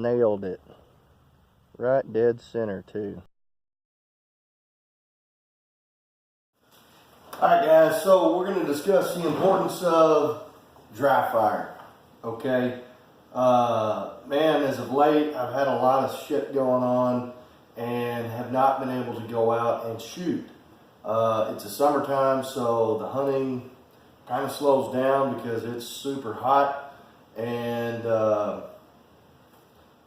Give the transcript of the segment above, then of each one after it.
nailed it. Right dead center too. Alright guys, so we're going to discuss the importance of dry fire. Okay? Man, as of late, I've had a lot of shit going on and have not been able to go out and shoot. It's the summertime, so the hunting kind of slows down because it's super hot. And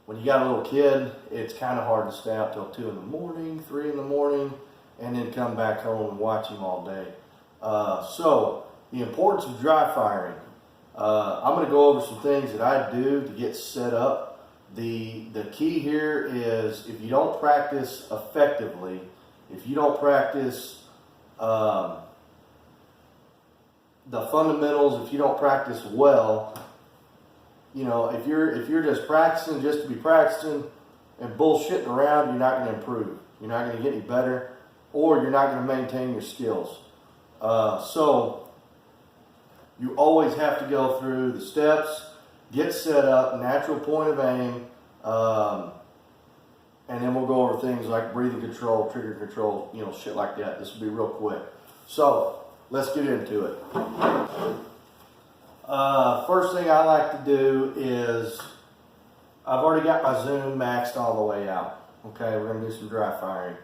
when you got a little kid, it's kind of hard to stay out till 2 in the morning, 3 in the morning, and then come back home and watch him all day. So the importance of dry firing. I'm going to go over some things that I do to get set up. The key here is if you don't practice effectively, if you don't practice the fundamentals, if you don't practice well, you know, if you're just practicing just to be practicing and bullshitting around, you're not going to improve. You're not going to get any better, or you're not going to maintain your skills. So you always have to go through the steps, get set up, natural point of aim, and then we'll go over things like breathing control, trigger control, you know, shit like that. This will be real quick. So let's get into it. First thing I like to do is, I've already got my zoom maxed all the way out. Okay, we're going to do some dry firing.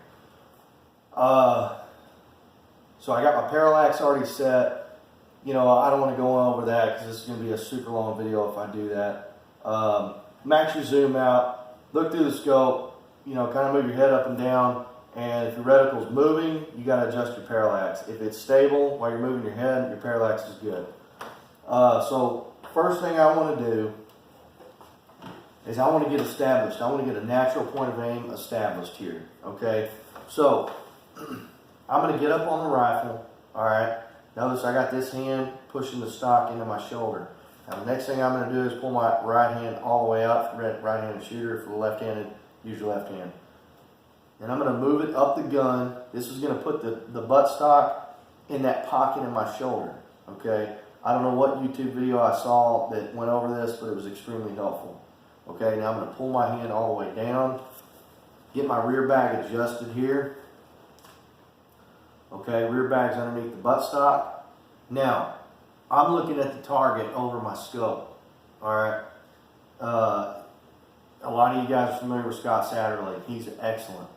So I got my parallax already set. You know, I don't want to go over that because this is going to be a super long video if I do that. Max your zoom out, look through the scope, you know, kind of move your head up and down. And if your reticle's moving, you got to adjust your parallax. If it's stable while you're moving your head, your parallax is good. So first thing I want to do is I want to get established. I want to get a natural point of aim established here. Okay, so I'm going to get up on the rifle. All right, notice I got this hand pushing the stock into my shoulder. Now the next thing I'm going to do is pull my right hand all the way out. For the right-handed shooter, for the left-handed, use your left hand. And I'm going to move it up the gun. This is going to put the buttstock in that pocket in my shoulder. Okay, I don't know what YouTube video I saw that went over this, but it was extremely helpful. Okay, now I'm going to pull my hand all the way down, get my rear bag adjusted here. Okay, rear bag's underneath the buttstock. Now, I'm looking at the target over my scope. Alright, a lot of you guys are familiar with Scott Satterley. He's excellent.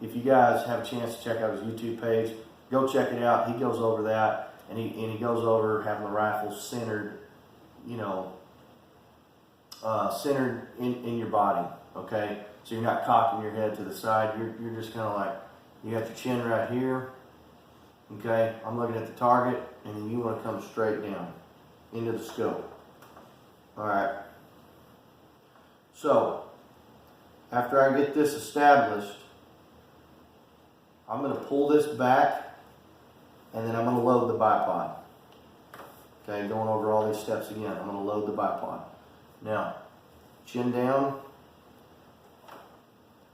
If you guys have a chance to check out his YouTube page, go check it out. He goes over that, and he goes over having the rifle centered, you know, centered in your body. Okay, so you're not cocking your head to the side. You're just kind of like, you got your chin right here. Okay, I'm looking at the target, and then you want to come straight down into the scope. All right. So after I get this established, I'm going to pull this back, and then I'm going to load the bipod. Okay, going over all these steps again. I'm going to load the bipod. Now, chin down.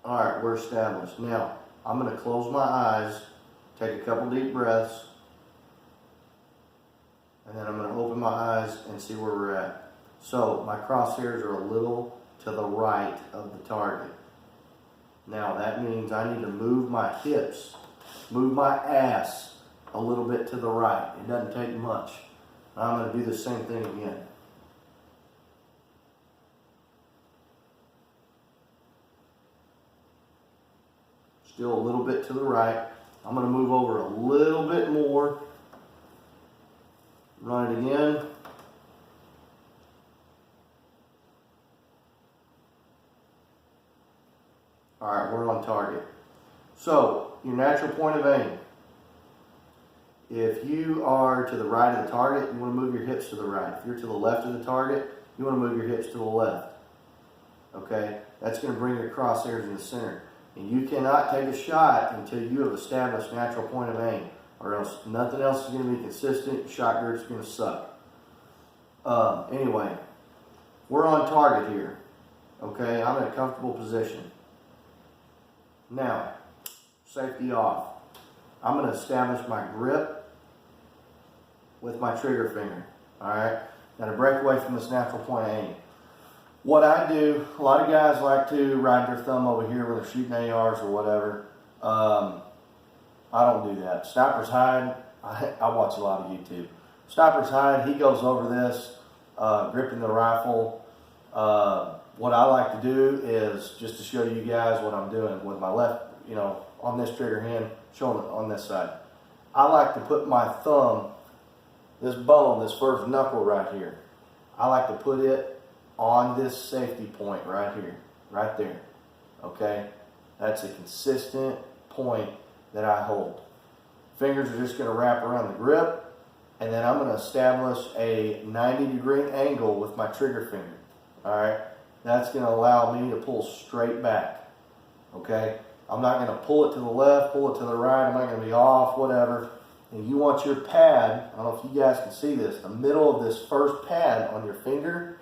All right, we're established. Now, I'm going to close my eyes, take a couple deep breaths, and then I'm going to open my eyes and see where we're at. So, my crosshairs are a little to the right of the target. Now, that means I need to move my hips, move my ass a little bit to the right. It doesn't take much. I'm going to do the same thing again. Still a little bit to the right. I'm going to move over a little bit more. Run it again. All right, we're on target. So, your natural point of aim. If you are to the right of the target, you want to move your hips to the right. If you're to the left of the target, you want to move your hips to the left. Okay? That's going to bring your crosshairs in the center. And you cannot take a shot until you have established natural point of aim, or else nothing else is going to be consistent. Your shot grip's going to suck. Anyway, we're on target here. Okay? I'm in a comfortable position. Now, safety off. I'm going to establish my grip with my trigger finger. Alright? Now to break away from this natural point of aim. What I do, a lot of guys like to ride their thumb over here when they're shooting ARs or whatever. I don't do that. Sniper's Hide, I watch a lot of YouTube. Sniper's Hide, he goes over this, gripping the rifle. What I like to do is, just to show you guys what I'm doing with my left, on this trigger hand, showing it on this side. I like to put my thumb, this bone, this first knuckle right here, I like to put it on this safety point right here, right there, okay? That's a consistent point that I hold. Fingers are just gonna wrap around the grip, and then I'm gonna establish a 90-degree angle with my trigger finger, all right? That's gonna allow me to pull straight back, okay? I'm not gonna pull it to the left, pull it to the right, I'm not gonna be off, whatever. And you want your pad, I don't know if you guys can see this, the middle of this first pad on your finger,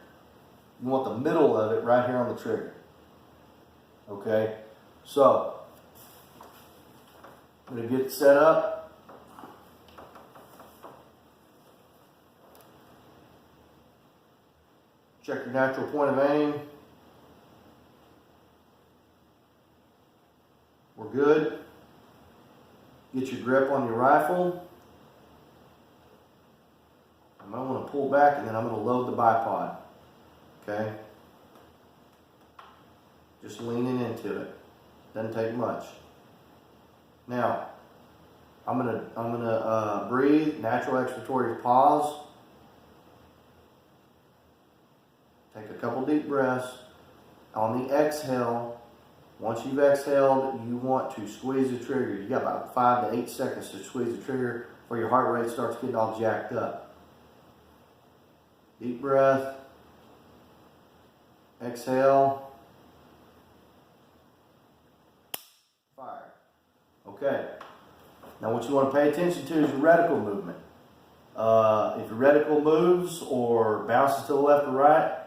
you want the middle of it right here on the trigger. Okay? So, I'm going to get it set up. Check your natural point of aim. We're good. Get your grip on your rifle. I'm going to want to pull back, and then I'm going to load the bipod. Okay? Just leaning into it. Doesn't take much. Now, I'm gonna breathe, natural expiratory pause. Take a couple deep breaths. On the exhale, once you've exhaled, you want to squeeze the trigger. You got about 5 to 8 seconds to squeeze the trigger before your heart rate starts getting all jacked up. Deep breath. Exhale. Fire. Okay. Now what you want to pay attention to is your reticle movement. If your reticle moves or bounces to the left or right,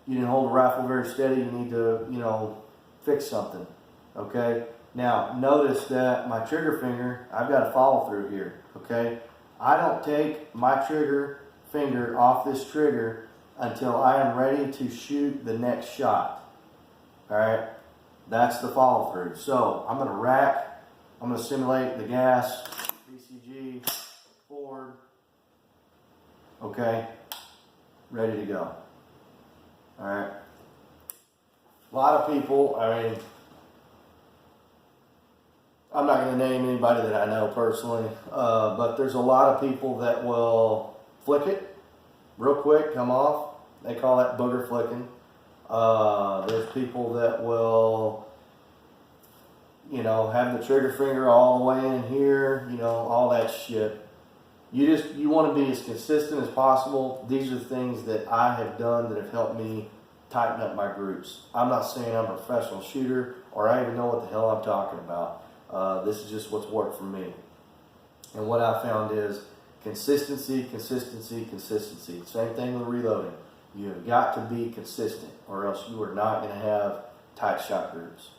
you didn't hold the rifle very steady. You need to, fix something. Okay. Now notice that my trigger finger, I've got a follow through here. Okay. I don't take my trigger finger off this trigger until I am ready to shoot the next shot. All right, that's the follow through. So I'm going to rack. I'm going to simulate the gas, BCG, forward. Okay, ready to go. All right. A lot of people, I'm not going to name anybody that I know personally, but there's a lot of people that will flick it real quick, come off. They call that booger flicking. There's people that will, have the trigger finger all the way in here, all that shit. You want to be as consistent as possible. These are things that I have done that have helped me tighten up my groups. I'm not saying I'm a professional shooter or I even know what the hell I'm talking about. This is just what's worked for me. And what I found is consistency, consistency, consistency. Same thing with reloading. You have got to be consistent or else you are not going to have tight shot groups.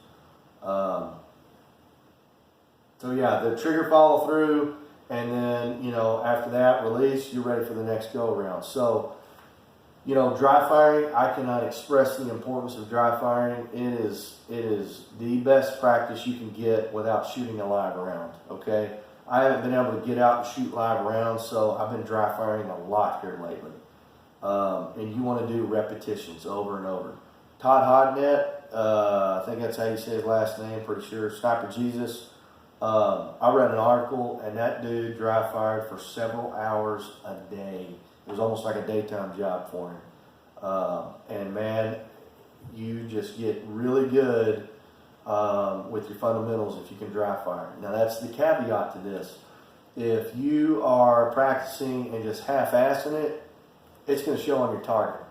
So yeah, the trigger follow through, and then, after that release, you're ready for the next go around. So, dry firing, I cannot express the importance of dry firing. It is the best practice you can get without shooting a live round, okay? I haven't been able to get out and shoot live rounds, so I've been dry firing a lot here lately. And you want to do repetitions over and over. Todd Hodnett, I think that's how you say his last name, pretty sure, Sniper Jesus. I read an article, and that dude dry fired for several hours a day. It was almost like a daytime job for him. And man, you just get really good with your fundamentals if you can dry fire. Now that's the caveat to this. If you are practicing and just half-assing it, it's going to show on your target.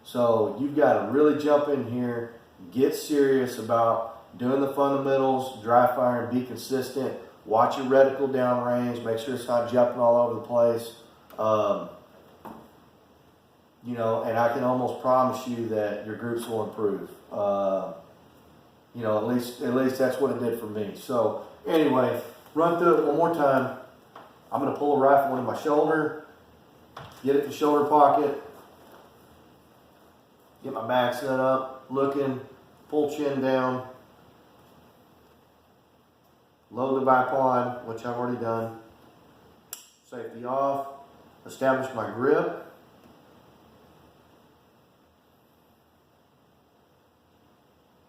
So you've got to really jump in here, get serious about doing the fundamentals, dry firing, be consistent, watch your reticle downrange, make sure it's not jumping all over the place. And I can almost promise you that your groups will improve. At least that's what it did for me. So anyway, run through it one more time. I'm going to pull a rifle into my shoulder, get it in the shoulder pocket, Get my back set up, looking, full chin down. Load the bipod, which I've already done. Safety off. Establish my grip.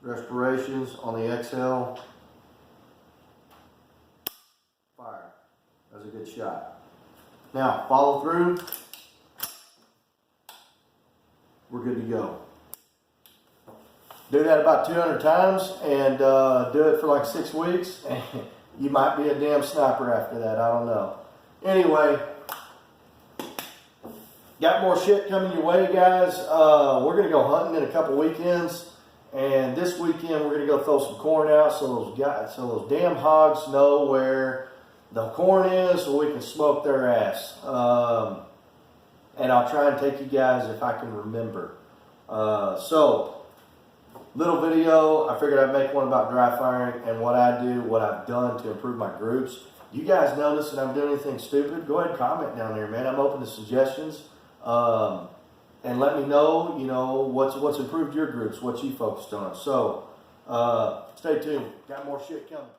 Respirations on the exhale. Fire. That was a good shot. Now, follow through. We're good to go. Do that about 200 times and do it for like 6 weeks. And you might be a damn sniper after that. I don't know. Anyway, got more shit coming your way, guys. We're going to go hunting in a couple weekends. And this weekend, we're going to go throw some corn out so those damn hogs know where the corn is so we can smoke their ass. And I'll try and take you guys if I can remember. Little video. I figured I'd make one about dry firing and what I do, what I've done to improve my groups. You guys notice that I'm doing anything stupid? Go ahead and comment down there, man. I'm open to suggestions. And let me know, you know, what's improved your groups, what you focused on. So, stay tuned. Got more shit coming.